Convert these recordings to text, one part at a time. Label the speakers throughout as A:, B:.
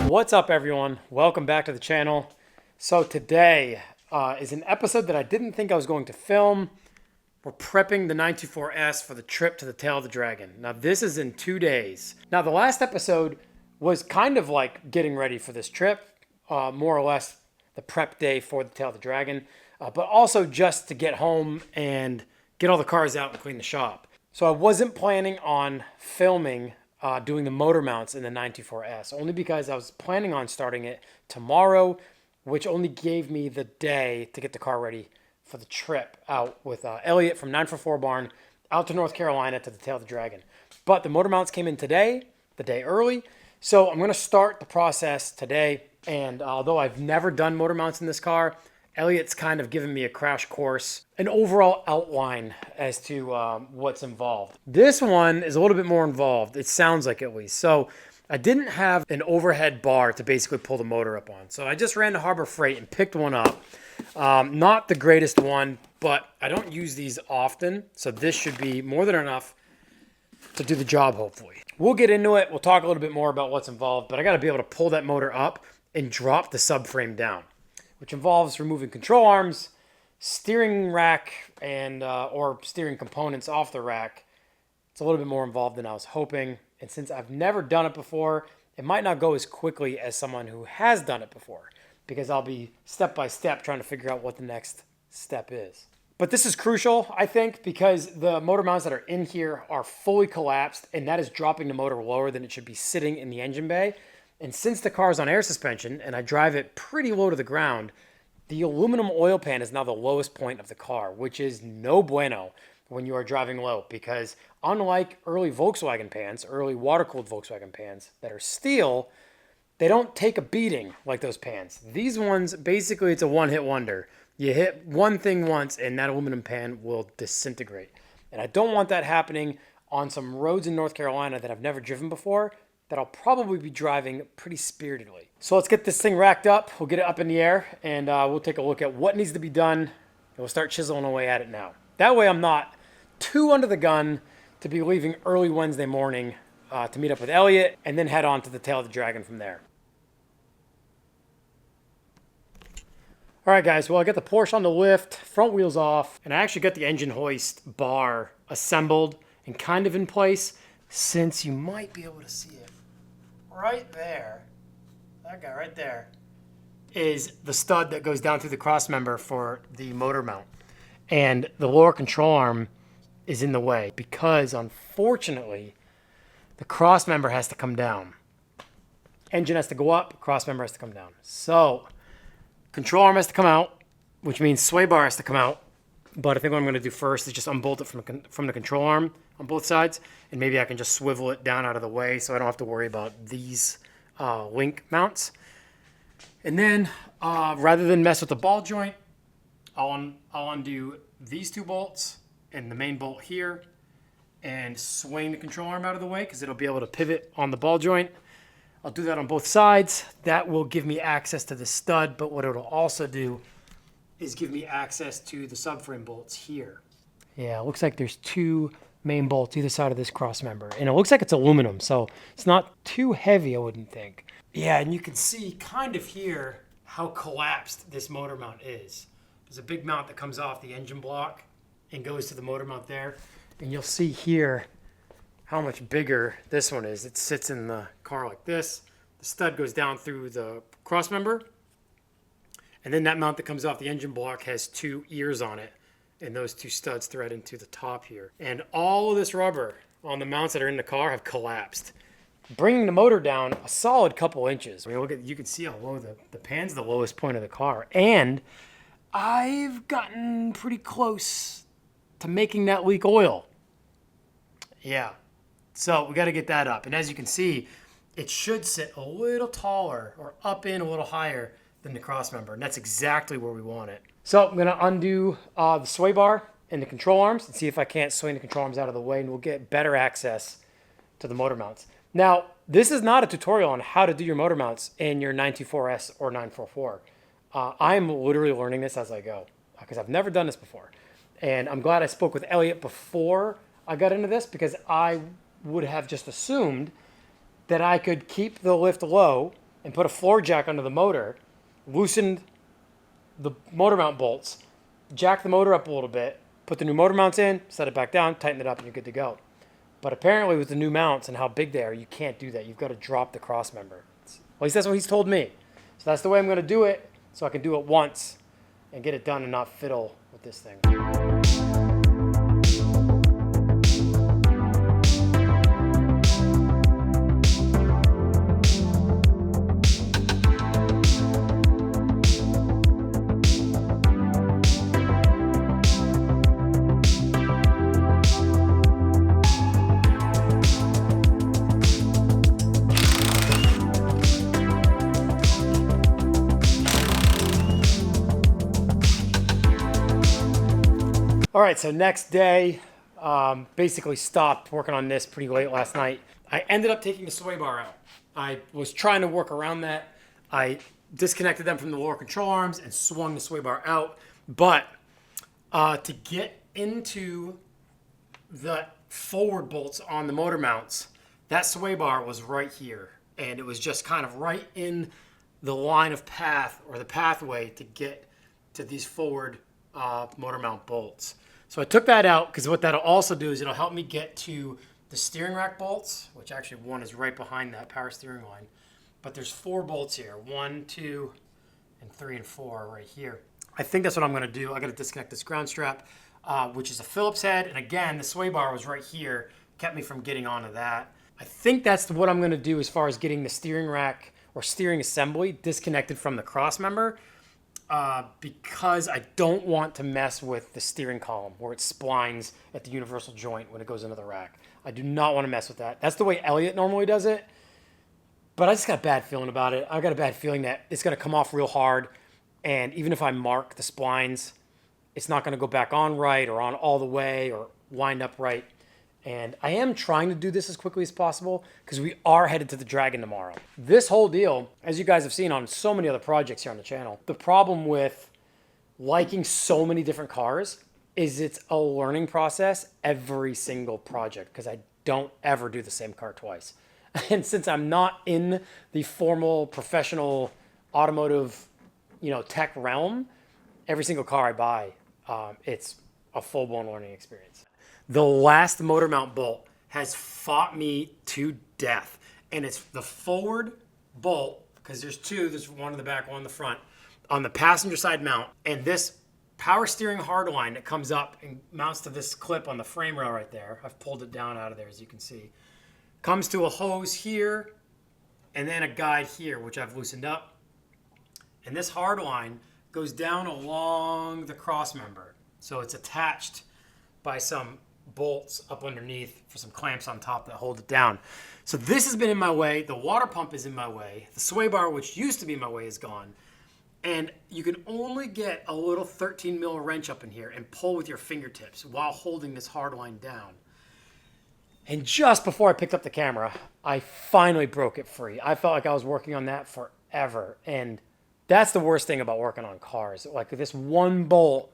A: What's up, everyone? Welcome back to the channel. So today is an episode that I didn't think I was going to film. We're prepping the 924S for the trip to the Tail of the Dragon. Now this is in 2 days. Now the last episode was kind of like getting ready for this trip, more or less the prep day for the Tail of the Dragon, but also just to get home and get all the cars out and clean the shop. So I wasn't planning on filming doing the motor mounts in the 924S, only because I was planning on starting it tomorrow, which only gave me the day to get the car ready for the trip out with Elliot from 944 Barn out to North Carolina to the Tail of the Dragon. But the motor mounts came in today, the day early, so I'm going to start the process today. And although I've never done motor mounts in this car, Elliot's kind of given me a crash course, an overall outline as to what's involved. This one is a little bit more involved, it sounds like, at least. So I didn't have an overhead bar to basically pull the motor up on. So I just ran to Harbor Freight and picked one up. Not the greatest one, but I don't use these often. So this should be more than enough to do the job, hopefully. We'll get into it. We'll talk a little bit more about what's involved, but I got to be able to pull that motor up and drop the subframe down, which involves removing control arms, steering rack, and or steering components off the rack. It's a little bit more involved than I was hoping. And since I've never done it before, it might not go as quickly as someone who has done it before, because I'll be step by step trying to figure out what the next step is. But this is crucial, I think, because the motor mounts that are in here are fully collapsed, and that is dropping the motor lower than it should be sitting in the engine bay. And since the car is on air suspension and I drive it pretty low to the ground, the aluminum oil pan is now the lowest point of the car, which is no bueno when you are driving low, because unlike early Volkswagen pans, early water-cooled Volkswagen pans that are steel, they don't take a beating like those pans. These ones, basically, it's a one-hit wonder. You hit one thing once and that aluminum pan will disintegrate. And I don't want that happening on some roads in North Carolina that I've never driven before, that I'll probably be driving pretty spiritedly. So let's get this thing racked up. We'll get it up in the air, and we'll take a look at what needs to be done. And we'll start chiseling away at it now. That way I'm not too under the gun to be leaving early Wednesday morning to meet up with Elliot and then head on to the Tail of the Dragon from there. All right, guys, well, I got the Porsche on the lift, front wheels off, and I actually got the engine hoist bar assembled and kind of in place, since you might be able to see it right there. That guy right there is the stud that goes down through the cross member for the motor mount. And the lower control arm is in the way because, unfortunately, the cross member has to come down. Engine has to go up, cross member has to come down. So control arm has to come out, which means sway bar has to come out. But I think what I'm going to do first is just unbolt it from the control arm on both sides, and maybe I can just swivel it down out of the way so I don't have to worry about these link mounts. And then rather than mess with the ball joint, I'll undo these two bolts and the main bolt here and swing the control arm out of the way because it'll be able to pivot on the ball joint. I'll do that on both sides. That will give me access to the stud, but what it'll also do is give me access to the subframe bolts here. Yeah, it looks like there's two main bolts either side of this cross member, and it looks like it's aluminum, so it's not too heavy, I wouldn't think. Yeah, and you can see kind of here how collapsed this motor mount is. There's a big mount that comes off the engine block and goes to the motor mount there, and you'll see here how much bigger this one is. It sits in the car like this. The stud goes down through the cross member, and then that mount that comes off the engine block has two ears on it, and those two studs thread into the top here. And all of this rubber on the mounts that are in the car have collapsed, bringing the motor down a solid couple inches. I mean, look at, you can see how low the pan's the lowest point of the car. And I've gotten pretty close to making that leak oil. Yeah, so we got to get that up. And as you can see, it should sit a little taller or up in a little higher than the cross member, and that's exactly where we want it. So I'm going to undo the sway bar and the control arms and see if I can't swing the control arms out of the way, and we'll get better access to the motor mounts. Now, this is not a tutorial on how to do your motor mounts in your 924S or 944. I'm literally learning this as I go because I've never done this before. And I'm glad I spoke with Elliot before I got into this, because I would have just assumed that I could keep the lift low and put a floor jack under the motor, loosened the motor mount bolts, jacked the motor up a little bit, put the new motor mounts in, set it back down, tighten it up, and you're good to go. But apparently with the new mounts and how big they are, you can't do that. You've got to drop the cross member. At least that's what he's told me. So that's the way I'm going to do it, so I can do it once and get it done and not fiddle with this thing. All right, so next day, basically stopped working on this pretty late last night. I ended up taking the sway bar out. I was trying to work around that. I disconnected them from the lower control arms and swung the sway bar out. But to get into the forward bolts on the motor mounts, that sway bar was right here. And it was just kind of right in the line of path, or the pathway to get to these forward motor mount bolts. So I took that out because what that'll also do is it'll help me get to the steering rack bolts, which actually one is right behind that power steering line. But there's 4 bolts here, 1, 2, and 3, and 4 right here. I think that's what I'm gonna do. I gotta disconnect this ground strap, which is a Phillips head. And again, the sway bar was right here, kept me from getting onto that. I think that's what I'm gonna do as far as getting the steering rack or steering assembly disconnected from the cross member. Because I don't want to mess with the steering column where it splines at the universal joint when it goes into the rack. I do not want to mess with that. That's the way Elliot normally does it, but I just got a bad feeling about it. I got a bad feeling that it's going to come off real hard, and even if I mark the splines, it's not going to go back on right or on all the way or wind up right. And I am trying to do this as quickly as possible because we are headed to the Dragon tomorrow. This whole deal, as you guys have seen on so many other projects here on the channel, the problem with liking so many different cars is it's a learning process every single project because I don't ever do the same car twice. And since I'm not in the formal professional automotive, tech realm, every single car I buy, it's a full-blown learning experience. The last motor mount bolt has fought me to death. And it's the forward bolt, because there's 2, there's one in the back, one in the front, on the passenger side mount. And this power steering hard line that comes up and mounts to this clip on the frame rail right there, I've pulled it down out of there as you can see, comes to a hose here and then a guide here, which I've loosened up. And this hard line goes down along the cross member. So it's attached by some bolts up underneath for some clamps on top that hold it down. So this has been in my way. The water pump is in my way. The sway bar, which used to be in my way, is gone. And you can only get a little 13 mil wrench up in here and pull with your fingertips while holding this hard line down. And just before I picked up the camera, I finally broke it free. I felt like I was working on that forever. And that's the worst thing about working on cars. Like this one bolt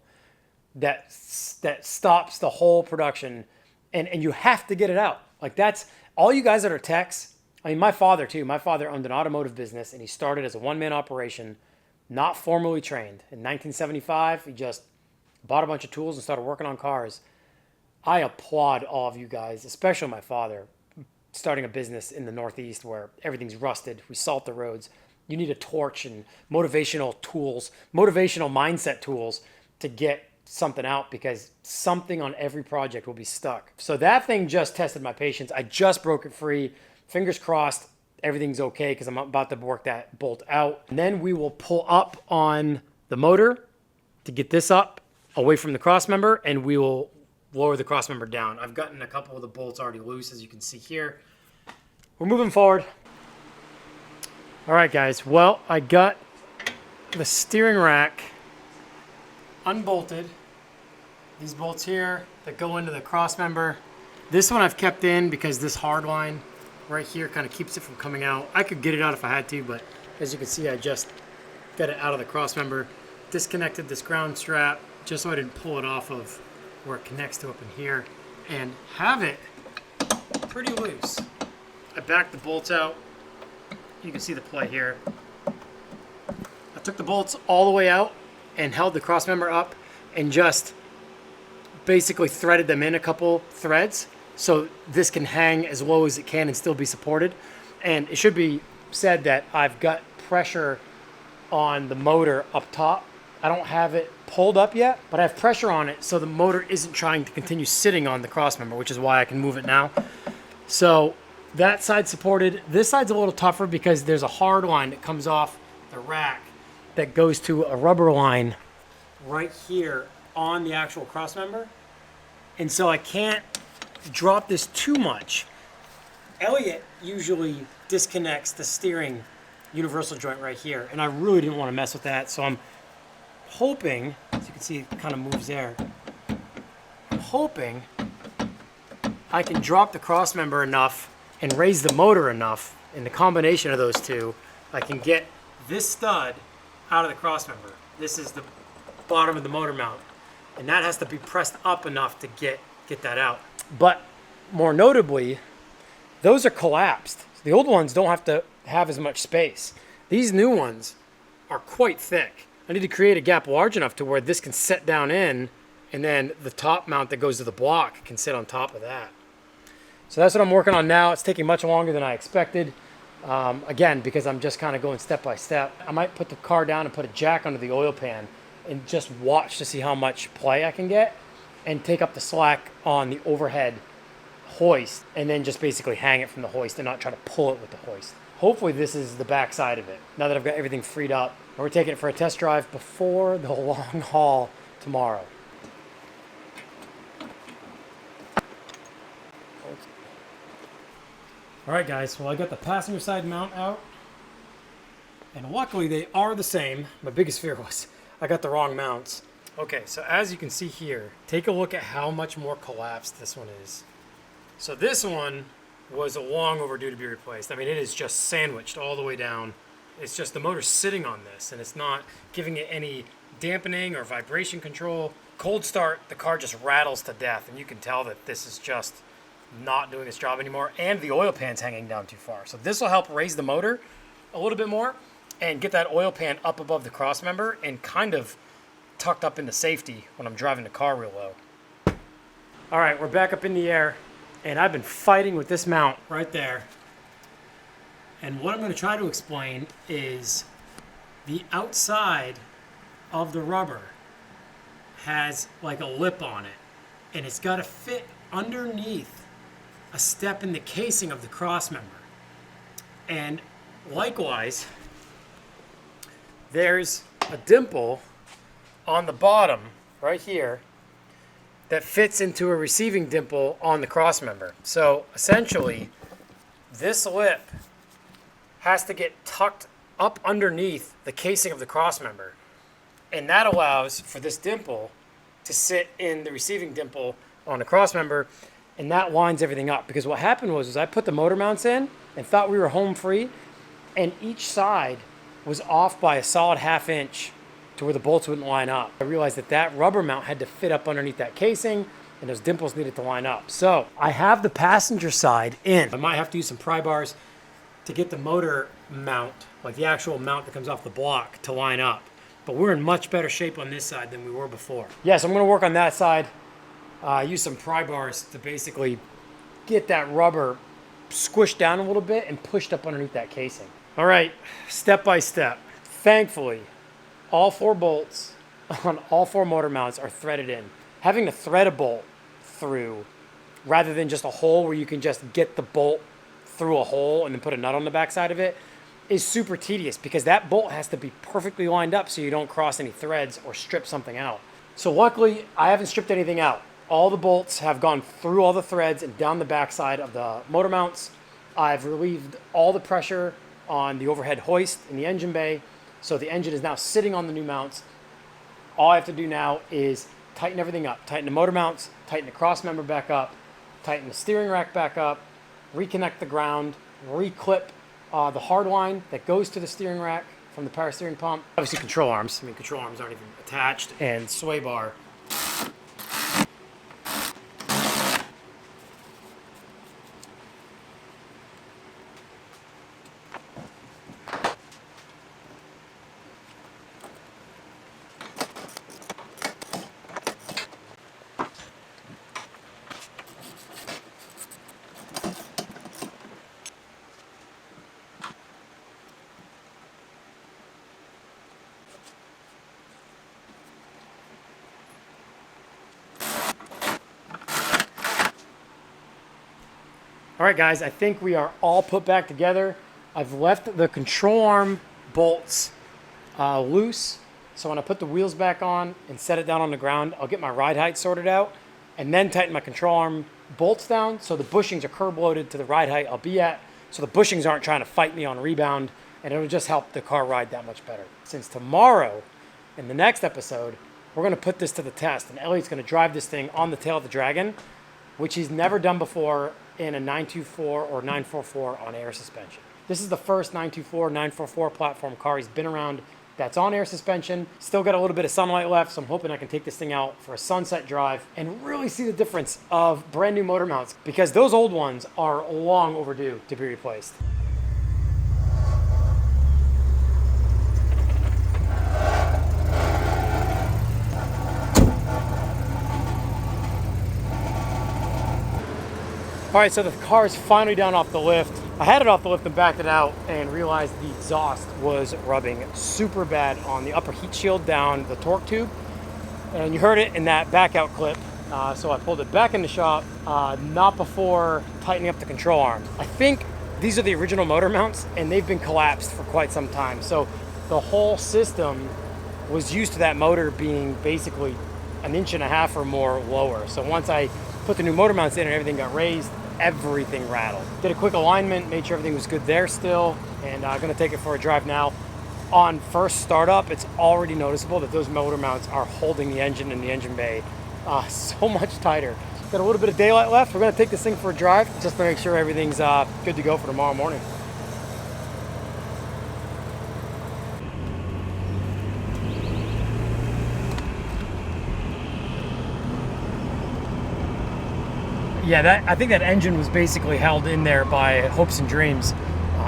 A: that stops the whole production, and you have to get it out. Like that's all you guys that are techs. I mean, my father too. My father owned an automotive business, and he started as a one-man operation, not formally trained. In 1975, he just bought a bunch of tools and started working on cars. I applaud all of you guys, especially my father, starting a business in the Northeast where everything's rusted. We salt the roads. You need a torch and motivational tools, motivational mindset tools to get something out, because something on every project will be stuck. So that thing just tested my patience. I just broke it free. Fingers crossed everything's okay, because I'm about to work that bolt out. And then we will pull up on the motor to get this up away from the cross member, and we will lower the cross member down. I've gotten a couple of the bolts already loose, as you can see here. We're moving forward. All right, guys. Well, I got the steering rack unbolted. These bolts here that go into the cross member. This one I've kept in because this hard line right here kind of keeps it from coming out. I could get it out if I had to, but as you can see, I just got it out of the cross member. Disconnected this ground strap just so I didn't pull it off of where it connects to up in here, and have it pretty loose. I backed the bolts out you can see the play here. I took the bolts all the way out and held the cross member up and just basically threaded them in a couple threads so this can hang as low as it can and still be supported. And it should be said that I've got pressure on the motor up top. I don't have it pulled up yet, but I have pressure on it so the motor isn't trying to continue sitting on the cross member, which is why I can move it now. So that side's supported. This side's a little tougher because there's a hard line that comes off the rack that goes to a rubber line right here on the actual cross member. And so I can't drop this too much. Elliot usually disconnects the steering universal joint right here, and I really didn't want to mess with that, so I'm hoping, as you can see, it kind of moves there. I'm hoping I can drop the cross member enough and raise the motor enough, in the combination of those two, I can get this stud out of the cross member. This is the bottom of the motor mount, and that has to be pressed up enough to get that out. But more notably, those are collapsed. The old ones don't have to have as much space. These new ones are quite thick. I need to create a gap large enough to where this can set down in, and then the top mount that goes to the block can sit on top of that. So that's what I'm working on now. It's taking much longer than I expected. Again, because I'm just kind of going step by step. I might put the car down and put a jack under the oil pan and just watch to see how much play I can get and take up the slack on the overhead hoist and then just basically hang it from the hoist and not try to pull it with the hoist. Hopefully this is the back side of it, now that I've got everything freed up. And we're taking it for a test drive before the long haul tomorrow. All right, guys, well, I got the passenger side mount out, and luckily they are the same. My biggest fear was I got the wrong mounts. Okay, so as you can see here, take a look at how much more collapsed this one is. So this one was long overdue to be replaced. I mean, it is just sandwiched all the way down. It's just the motor's sitting on this, and it's not giving it any dampening or vibration control. Cold start, the car just rattles to death, and you can tell that this is just not doing its job anymore, and the oil pan's hanging down too far. So this will help raise the motor a little bit more and get that oil pan up above the cross member and kind of tucked up into safety when I'm driving the car real low. All right, we're back up in the air, and I've been fighting with this mount right there. And what I'm going to try to explain is the outside of the rubber has like a lip on it, and it's got to fit underneath a step in the casing of the cross member. And likewise, there's a dimple on the bottom right here that fits into a receiving dimple on the cross member. So essentially, this lip has to get tucked up underneath the casing of the cross member. And that allows for this dimple to sit in the receiving dimple on the cross member, and that lines everything up. Because what happened was I put the motor mounts in and thought we were home free, and each side was off by a solid 1/2 inch to where the bolts wouldn't line up. I realized that that rubber mount had to fit up underneath that casing, and those dimples needed to line up. So I have the passenger side in. I might have to use some pry bars to get the motor mount, like the actual mount that comes off the block, to line up. But we're in much better shape on this side than we were before. Yeah, so I'm gonna work on that side. Use some pry bars to basically get that rubber squished down a little bit and pushed up underneath that casing. All right, step by step. Thankfully, all 4 bolts on all 4 motor mounts are threaded in. Having to thread a bolt through rather than just a hole where you can just get the bolt through a hole and then put a nut on the backside of it is super tedious, because that bolt has to be perfectly lined up so you don't cross any threads or strip something out. So luckily, I haven't stripped anything out. All the bolts have gone through all the threads and down the backside of the motor mounts. I've relieved all the pressure on the overhead hoist in the engine bay, so the engine is now sitting on the new mounts. All I have to do now is tighten everything up. Tighten the motor mounts, tighten the cross member back up, tighten the steering rack back up, reconnect the ground, reclip the hard line that goes to the steering rack from the power steering pump. Obviously control arms. I mean, control arms aren't even attached, and sway bar. All right, guys, I think we are all put back together. I've left the control arm bolts loose. So when I put the wheels back on and set it down on the ground, I'll get my ride height sorted out and then tighten my control arm bolts down so the bushings are curb loaded to the ride height I'll be at, so the bushings aren't trying to fight me on rebound, and it'll just help the car ride that much better. Since tomorrow, in the next episode, we're gonna put this to the test, and Elliot's gonna drive this thing on the tail of the Dragon, which he's never done before in a 924 or 944 on air suspension. This is the first 924, 944 platform car he's been around that's on air suspension. Still got a little bit of sunlight left, so I'm hoping I can take this thing out for a sunset drive and really see the difference of brand new motor mounts, because those old ones are long overdue to be replaced. All right, so the car is finally down off the lift. I had it off the lift and backed it out and realized the exhaust was rubbing super bad on the upper heat shield down the torque tube. And you heard it in that back out clip. So I pulled it back in the shop, not before tightening up the control arm. I think these are the original motor mounts and they've been collapsed for quite some time. So the whole system was used to that motor being basically 1.5 inches or more lower. So once I put the new motor mounts in and everything got raised, everything rattled. Did a quick alignment, made sure everything was good there still, and I'm gonna take it for a drive now. On first startup, it's already noticeable that those motor mounts are holding the engine in the engine bay so much tighter. Got a little bit of daylight left. We're gonna take this thing for a drive just to make sure everything's good to go for tomorrow morning. Yeah, I think that engine was basically held in there by hopes and dreams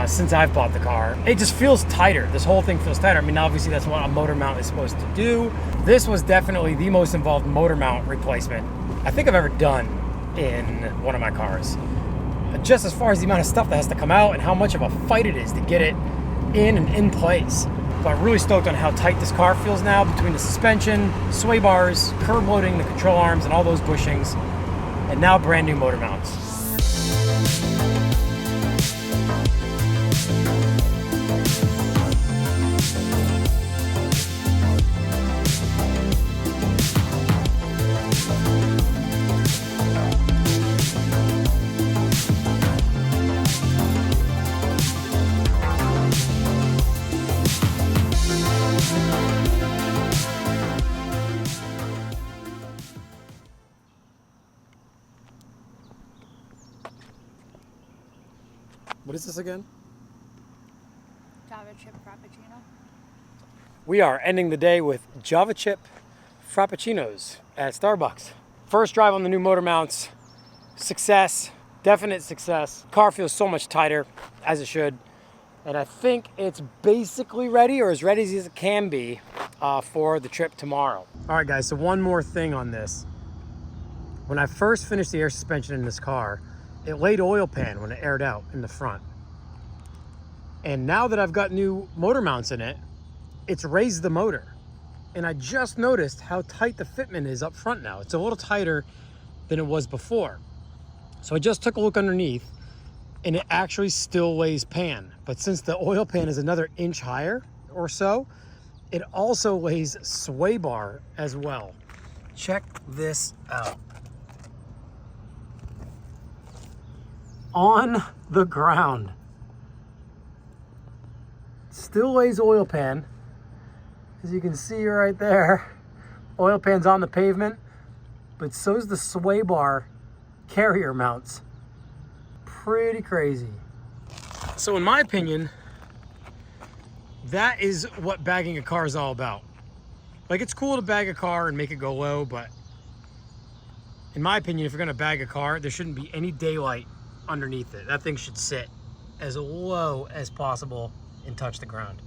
A: since I've bought the car. It just feels tighter. This whole thing feels tighter. I mean, obviously that's what a motor mount is supposed to do. This was definitely the most involved motor mount replacement I think I've ever done in one of my cars. Just as far as the amount of stuff that has to come out and how much of a fight it is to get it in and in place. But I'm really stoked on how tight this car feels now between the suspension, sway bars, curb loading, the control arms, and all those bushings. And now brand new motor mounts. What is this again?
B: Java chip frappuccino.
A: We are ending the day with Java chip frappuccinos at Starbucks. First drive on the new motor mounts. Success, definite success. Car feels so much tighter, as it should. And I think it's basically ready, or as ready as it can be, for the trip tomorrow. All right, guys, so one more thing on this. When I first finished the air suspension in this car, it laid oil pan when it aired out in the front. And now that I've got new motor mounts in it, it's raised the motor. And I just noticed how tight the fitment is up front now. It's a little tighter than it was before. So I just took a look underneath and it actually still lays pan. But since the oil pan is another inch higher or so, it also lays sway bar as well. Check this out. On the ground. Still lays oil pan. As you can see right there, oil pan's on the pavement, but so's the sway bar carrier mounts. Pretty crazy. So in my opinion, that is what bagging a car is all about. Like, it's cool to bag a car and make it go low, but in my opinion, if you're gonna bag a car, there shouldn't be any daylight underneath it. That thing should sit as low as possible and touch the ground.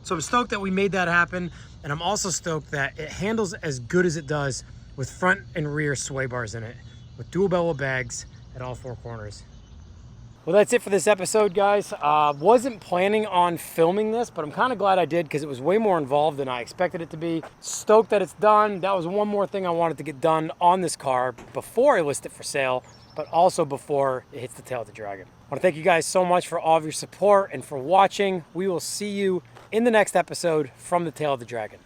A: So I'm stoked that we made that happen, and I'm also stoked that it handles as good as it does with front and rear sway bars in it, with dual bevel bags at all four corners. Well, that's it for this episode, guys. Wasn't planning on filming this, but I'm kind of glad I did because it was way more involved than I expected it to be. Stoked that it's done. That was one more thing I wanted to get done on this car before I list it for sale. but also before it hits the tail of the dragon. I want to thank you guys so much for all of your support and for watching. We will see you in the next episode from the tail of the dragon.